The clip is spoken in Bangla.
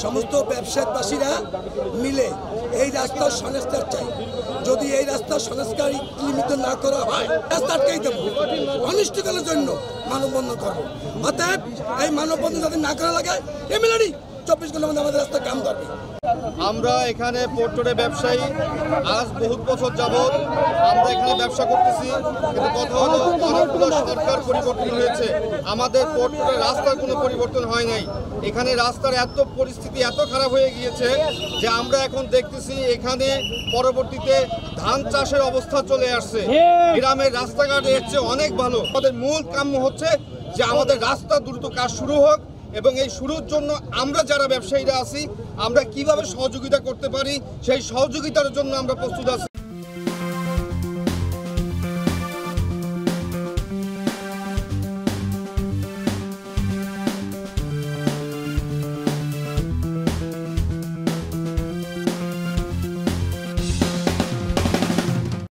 সমস্ত ব্যবসায়ীরা মিলে এই রাস্তার সংস্কার চাই। যদি এই রাস্তার সংস্কার লিমিট না করা হয় রাস্তাটাই দেবো, অনিশ্চিতকালের জন্য মানববন্ধন করবো। অতএব এই মানববন্ধন যাতে না করা লাগে এমএলএ 24 ঘন্টার মধ্যে আমাদের রাস্তা কাম করবে। আমরা এখানে পোর্ট রোডে ব্যবসায়ী, আজ বহুত বছর যাবৎ আমরা এখানে ব্যবসা করতেছি, কিন্তু কথা হলো অনেকগুলো সরকার পরিবর্তন হয়েছে, আমাদের পোর্ট রোডের রাস্তার কোনো পরিবর্তন হয় নাই। এখানে রাস্তার এত পরিস্থিতি এত খারাপ হয়ে গিয়েছে যে আমরা এখন দেখতেছি এখানে পরবর্তীতে ধান চাষের অবস্থা চলে আসছে। গ্রামের রাস্তাঘাট এর চেয়ে অনেক ভালো। আমাদের মূল কাম্য হচ্ছে যে আমাদের রাস্তা দ্রুত কাজ শুরু হোক, এবং এই শুরুর জন্য আমরা যারা ব্যবসায়ীরা আছি আমরা কিভাবে সহযোগিতা করতে পারি সেই সহযোগিতার জন্য আমরা প্রস্তুত আছি।